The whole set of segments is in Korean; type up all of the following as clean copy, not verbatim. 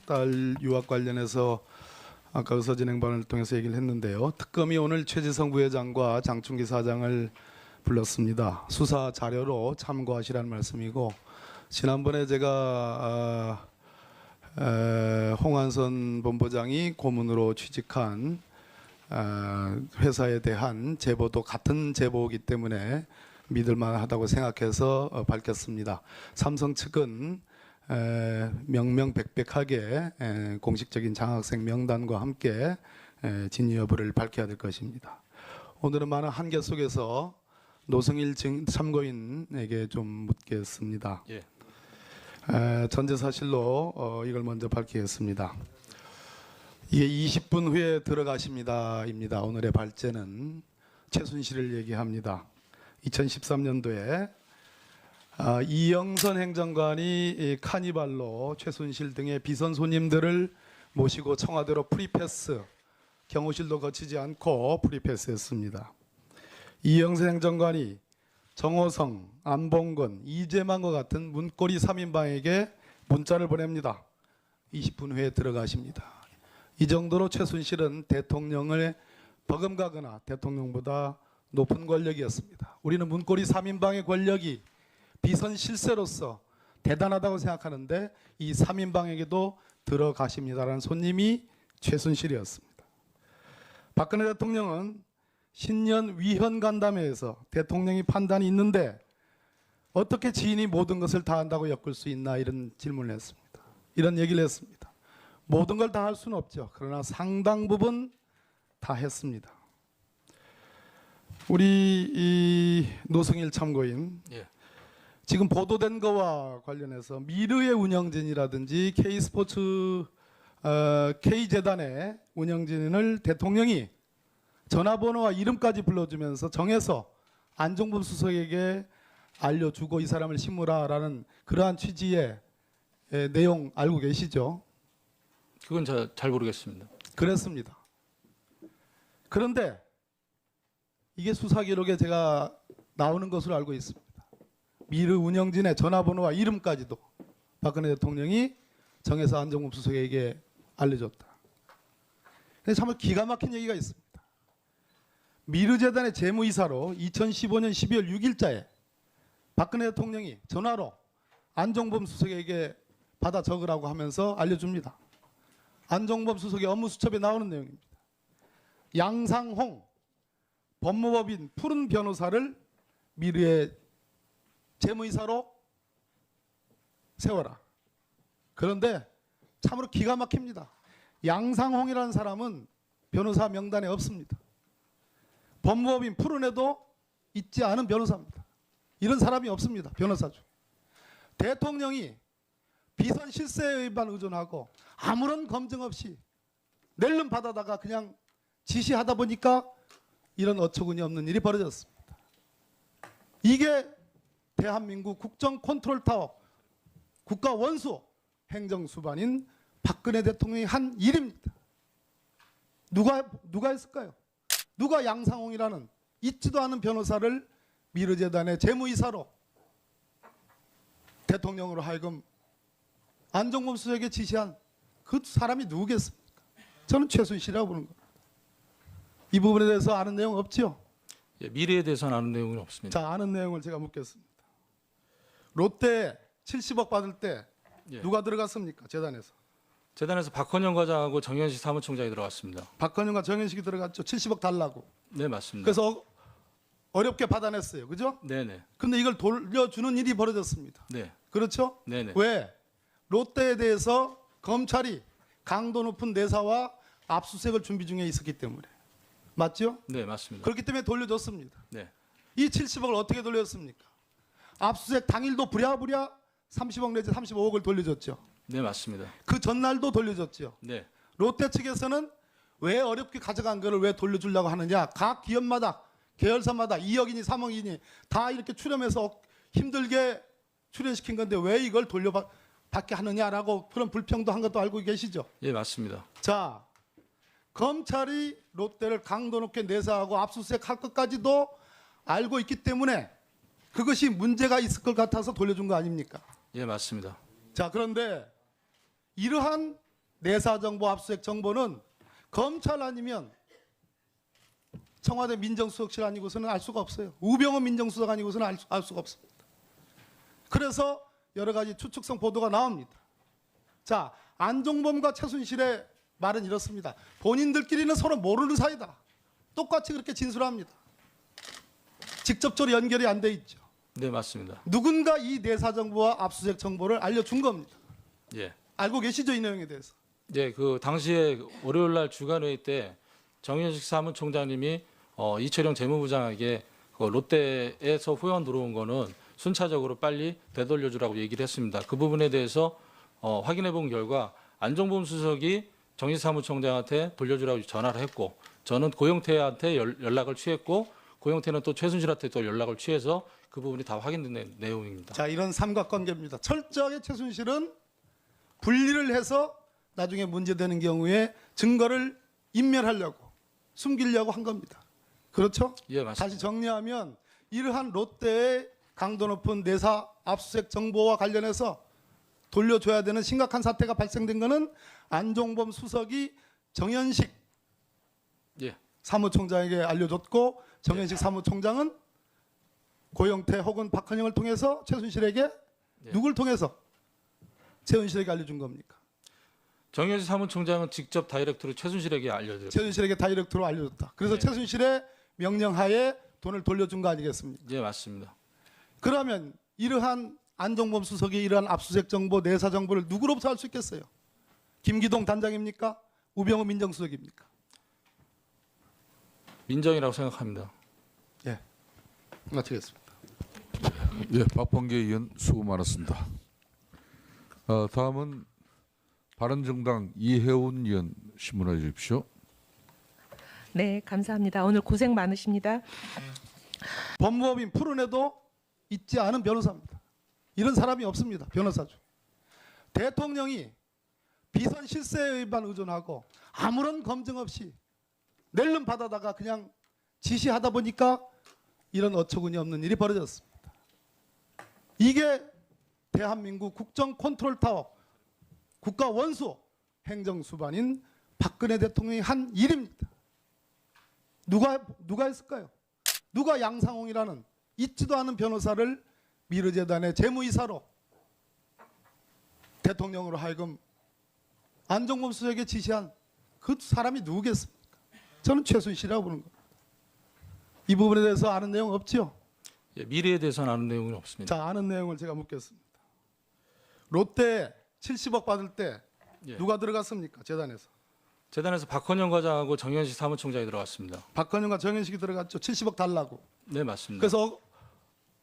딸 유학 관련해서 아까 의사진행반을 통해서 얘기를 했는데요. 특검이 오늘 최지성 부회장과 장충기 사장을 불렀습니다. 수사 자료로 참고하시라는 말씀이고, 지난번에 제가 홍한선 본부장이 고문으로 취직한 회사에 대한 제보도 같은 제보이기 때문에 믿을만하다고 생각해서 밝혔습니다. 삼성 측은 명명백백하게 공식적인 장학생 명단과 함께 진위 여부를 밝혀야 될 것입니다. 오늘은 많은 한계 속에서 노승일 참고인에게 좀 묻겠습니다. 예. 전제사실로 이걸 먼저 밝히겠습니다. 이게 20분 후에 들어가십니다입니다. 오늘의 발제는 최순실을 얘기합니다. 2013년도에 이영선 행정관이 카니발로 최순실 등의 비선 손님들을 모시고 청와대로 프리패스, 경호실도 거치지 않고 프리패스했습니다. 이영선 행정관이 정호성, 안봉근, 이재만과 같은 문고리 3인방에게 문자를 보냅니다. 20분 후에 들어가십니다. 이 정도로 최순실은 대통령을 버금가거나 대통령보다 높은 권력이었습니다. 우리는 문고리 3인방의 권력이 비선 실세로서 대단하다고 생각하는데 이 3인방에게도 들어가십니다라는 손님이 최순실이었습니다. 박근혜 대통령은 신년 위헌 간담회에서 대통령이 판단이 있는데 어떻게 지인이 모든 것을 다 한다고 엮을 수 있나 이런 질문을 했습니다. 이런 얘기를 했습니다. 모든 걸 다 할 수는 없죠. 그러나 상당 부분 다 했습니다. 우리 이 노승일 참고인, 예. 지금 보도된 거와 관련해서 미르의 운영진이라든지 K스포츠, K재단의 운영진을 대통령이 전화번호와 이름까지 불러주면서 정해서 안종범 수석에게 알려주고 이 사람을 심으라라는 그러한 취지의 내용 알고 계시죠? 그건 잘 모르겠습니다. 그랬습니다. 그런데 이게 수사 기록에 제가 나오는 것으로 알고 있습니다. 미르 운영진의 전화번호와 이름까지도 박근혜 대통령이 정해서 안종범 수석에게 알려줬다. 근데 정말 기가 막힌 얘기가 있습니다. 미르재단의 재무이사로 2015년 12월 6일자에 박근혜 대통령이 전화로 안종범 수석에게 받아 적으라고 하면서 알려줍니다. 안종범 수석의 업무 수첩에 나오는 내용입니다. 양상홍 법무법인 푸른 변호사를 미르의 재무이사로 세워라. 그런데 참으로 기가 막힙니다. 양상홍이라는 사람은 변호사 명단에 없습니다. 법무법인 푸른에도 있지 않은 변호사입니다. 이런 사람이 없습니다. 변호사 중에. 대통령이 비선 실세에만 의존하고 아무런 검증 없이 낼름 받아다가 그냥 지시하다 보니까 이런 어처구니 없는 일이 벌어졌습니다. 이게 대한민국 국정 컨트롤 타워, 국가 원수 행정수반인 박근혜 대통령이 한 일입니다. 누가 했을까요? 누가 양상홍이라는 있지도 않은 변호사를 미르재단의 재무이사로 대통령으로 하여금 안종범 수석에게 지시한 그 사람이 누구겠습니까? 저는 최순실이라고 보는 겁니다. 이 부분에 대해서 아는 내용 없죠? 예, 미래에 대해서는 아는 내용은 없습니다. 자, 아는 내용을 제가 묻겠습니다. 롯데 70억 받을 때 예. 누가 들어갔습니까? 재단에서. 재단에서 박헌영 과장하고 정현식 사무총장이 들어갔습니다. 박헌영과 정현식이 들어갔죠. 70억 달라고. 네, 맞습니다. 그래서 어렵게 받아냈어요. 그죠? 네네. 근데 이걸 돌려주는 일이 벌어졌습니다. 네. 그렇죠? 네네. 왜? 롯데에 대해서 검찰이 강도 높은 내사와 압수수색을 준비 중에 있었기 때문에. 맞죠? 네, 맞습니다. 그렇기 때문에 돌려줬습니다. 네. 이 70억을 어떻게 돌렸습니까? 압수수색 당일도 부랴부랴 30억 내지 35억을 돌려줬죠. 네, 맞습니다. 그 전날도 돌려줬죠. 네. 롯데 측에서는 왜 어렵게 가져간 거를 왜 돌려주려고 하느냐. 각 기업마다 계열사마다 2억이니 3억이니 다 이렇게 출연해서 힘들게 출연시킨 건데 왜 이걸 돌려받게 하느냐라고 그런 불평도 한 것도 알고 계시죠. 예, 맞습니다. 자, 검찰이 롯데를 강도 높게 내사하고 압수수색 할 것까지도 알고 있기 때문에 그것이 문제가 있을 것 같아서 돌려준 거 아닙니까? 예, 맞습니다. 자, 그런데 이러한 내사정보 압수수색 정보는 검찰 아니면 청와대 민정수석실 아니고서는 알 수가 없어요. 우병우 민정수석 아니고서는 알 수가 없습니다. 그래서 여러 가지 추측성 보도가 나옵니다. 자, 안종범과 최순실의 말은 이렇습니다. 본인들끼리는 서로 모르는 사이다. 똑같이 그렇게 진술합니다. 직접적으로 연결이 안 돼 있죠. 네, 맞습니다. 누군가 이 내사정보와 압수수색 정보를 알려준 겁니다. 예. 알고 계시죠, 이 내용에 대해서? 네, 그 당시에 월요일 날 주간회의 때 정현식 사무총장님이 이철영 재무부장에게 그 롯데에서 후원 들어온 거는 순차적으로 빨리 되돌려주라고 얘기를 했습니다. 그 부분에 대해서 확인해 본 결과 안종범 수석이 정식 사무총장한테 돌려주라고 전화를 했고, 저는 고영태한테 연락을 취했고, 고영태는 또 최순실한테 또 연락을 취해서 그 부분이 다 확인된 내용입니다. 자, 이런 삼각관계입니다. 철저하게 최순실은 분리를 해서 나중에 문제되는 경우에 증거를 인멸하려고, 숨기려고 한 겁니다. 그렇죠? 예, 맞습니다. 다시 정리하면 이러한 롯데의 강도 높은 내사 압수수색 정보와 관련해서 돌려줘야 되는 심각한 사태가 발생된 것은 안종범 수석이 정현식 예, 사무총장에게 알려줬고, 정현식 사무총장은 고영태 혹은 박헌영을 통해서 최순실에게 예. 누굴 통해서 최순실에게 알려준 겁니까? 정현식 사무총장은 직접 다이렉트로 최순실에게 알려드렸습니다. 최순실에게 다이렉트로 알려줬다. 그래서 네. 최순실의 명령하에 돈을 돌려준 거 아니겠습니까? 예, 맞습니다. 그러면 이러한 안종범 수석이 이러한 압수수색 정보, 내사 정보를 누구로부터 알 수 있겠어요? 김기동 단장입니까? 우병우 민정수석입니까? 민정이라고 생각합니다. 예, 마치겠습니다. 예, 박범계 의원 수고 많았습니다. 다음은 바른정당 이혜훈 의원 신문해 주십시오. 네, 감사합니다. 오늘 고생 많으십니다. 법무법인 푸른에도 있지 않은 변호사입니다. 이런 사람이 없습니다. 변호사 중. 대통령이 비선 실세에만 의존하고 아무런 검증 없이 낼름 받아다가 그냥 지시하다 보니까 이런 어처구니 없는 일이 벌어졌습니다. 이게 대한민국 국정 컨트롤 타워, 국가 원수 행정수반인 박근혜 대통령이 한 일입니다. 누가 했을까요? 누가 양상홍이라는 있지도 않은 변호사를 미르재단의 재무이사로 대통령으로 하여금 안종범 수석에게 지시한 그 사람이 누구겠습니까? 저는 최순실이라고 보는 겁니다. 이 부분에 대해서 아는 내용 없죠? 예, 미래에 대해서는 아는 내용은 없습니다. 자, 아는 내용을 제가 묻겠습니다. 롯데 70억 받을 때 예. 누가 들어갔습니까? 재단에서. 재단에서 박헌영 과장하고 정현식 사무총장이 들어갔습니다. 박헌영과 정현식이 들어갔죠. 70억 달라고. 네, 맞습니다. 그래서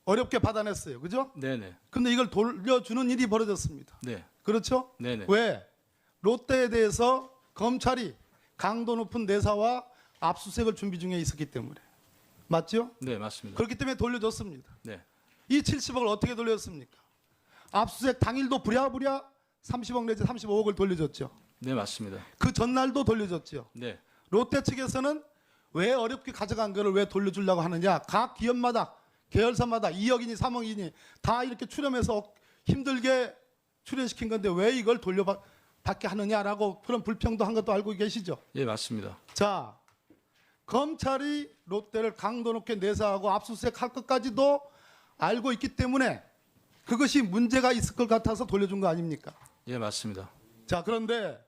어렵게 받아냈어요. 그죠? 네네. 근데 이걸 돌려주는 일이 벌어졌습니다. 네. 그렇죠? 네네. 왜? 롯데에 대해서 검찰이 강도 높은 내사와 압수수색을 준비 중에 있었기 때문에. 맞죠? 네, 맞습니다. 그렇기 때문에 돌려줬습니다. 네. 이 70억을 어떻게 돌렸습니까? 압수수색 당일도 부랴부랴 30억 내지 35억을 돌려줬죠. 네, 맞습니다. 그 전날도 돌려줬죠. 네. 롯데 측에서는 왜 어렵게 가져간 거를 왜 돌려주려고 하느냐. 각 기업마다 계열사마다 2억이니 3억이니 다 이렇게 출연해서 힘들게 출연시킨 건데 왜 이걸 돌려받게 하느냐라고 그런 불평도 한 것도 알고 계시죠. 예, 맞습니다. 자, 검찰이 롯데를 강도 높게 내사하고 압수수색 할 것까지도 알고 있기 때문에 그것이 문제가 있을 것 같아서 돌려준 거 아닙니까? 예, 맞습니다. 자, 그런데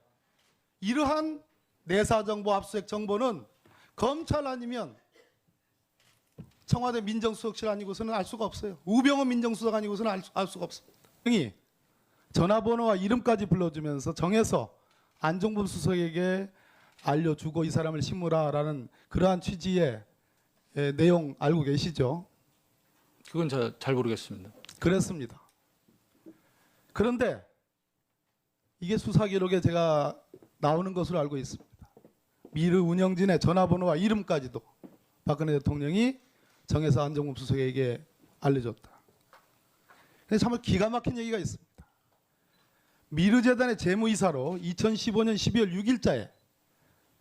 이러한 내사정보 압수수색 정보는 검찰 아니면 청와대 민정수석실 아니고서는 알 수가 없어요. 우병우 민정수석 아니고서는 알 수가 없습니다. 형이 전화번호와 이름까지 불러주면서 정해서 안종범 수석에게 알려주고 이 사람을 심으라라는 그러한 취지의 내용 알고 계시죠? 그건 잘 모르겠습니다. 그랬습니다. 그런데 이게 수사 기록에 제가 나오는 것으로 알고 있습니다. 미르 운영진의 전화번호와 이름까지도 박근혜 대통령이 정해서 안종범 수석에게 알려줬다. 근데 정말 기가 막힌 얘기가 있습니다. 미르재단의 재무이사로 2015년 12월 6일자에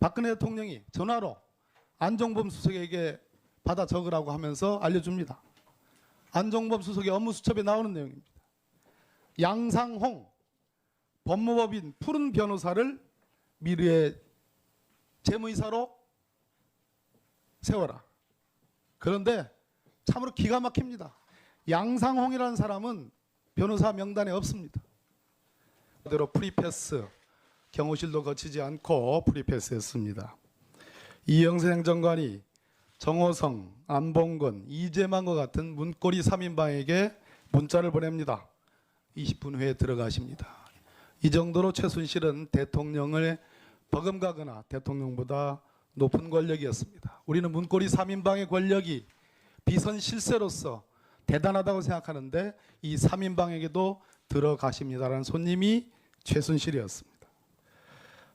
박근혜 대통령이 전화로 안종범 수석에게 받아 적으라고 하면서 알려줍니다. 안종범 수석의 업무 수첩에 나오는 내용입니다. 양상홍, 법무법인 푸른 변호사를 미르의 재무이사로 세워라. 그런데 참으로 기가 막힙니다. 양상홍이라는 사람은 변호사 명단에 없습니다. 그대로 프리패스, 경호실도 거치지 않고 프리패스했습니다. 이영세 행정관이 정호성, 안봉건, 이재만과 같은 문고리 3인방에게 문자를 보냅니다. 20분 후에 들어가십니다. 이 정도로 최순실은 대통령을 버금가거나 대통령보다 높은 권력이었습니다. 우리는 문고리 3인방의 권력이 비선 실세로서 대단하다고 생각하는데 이 3인방에게도 들어가십니다라는 손님이 최순실이었습니다.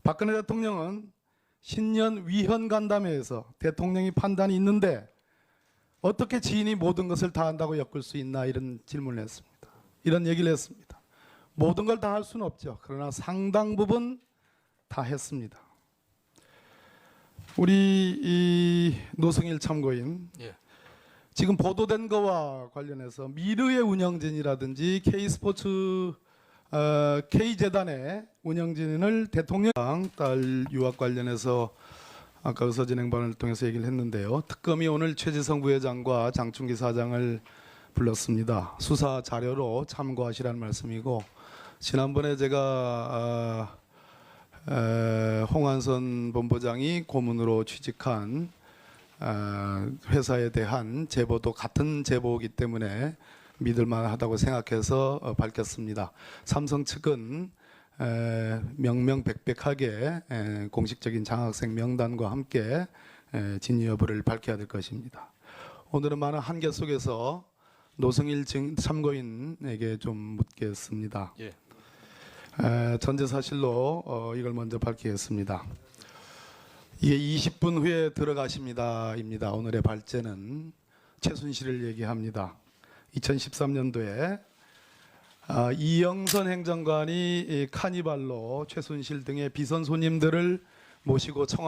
박근혜 대통령은 신년 위헌 간담회에서 대통령이 판단이 있는데 어떻게 지인이 모든 것을 다 한다고 엮을 수 있나 이런 질문을 했습니다. 이런 얘기를 했습니다. 모든 걸 다 할 수는 없죠. 그러나 상당 부분 다 했습니다. 우리 이 노승일 참고인 예. 지금 보도된 거와 관련해서 미르의 운영진이라든지 K스포츠 K재단의 운영진을 대통령 딸 유학 관련해서 아까 의서진행반을 통해서 얘기를 했는데요. 특검이 오늘 최지성 부회장과 장충기 사장을 불렀습니다. 수사 자료로 참고하시라는 말씀이고 지난번에 제가 홍한선 본부장이 고문으로 취직한 회사에 대한 제보도 같은 제보이기 때문에 믿을만하다고 생각해서 밝혔습니다. 삼성 측은 명명백백하게 공식적인 장학생 명단과 함께 진위 여부를 밝혀야 될 것입니다. 오늘은 많은 한계 속에서 노승일 참고인에게 좀 묻겠습니다. 예. 전제 사실로 이걸 먼저 밝히겠습니다. 이게 20분 후에 들어가십니다입니다. 오늘의 발제는 최순실을 얘기합니다. 2013년도에 이영선 행정관이 카니발로 최순실 등의 비선 손님들을 모시고 청와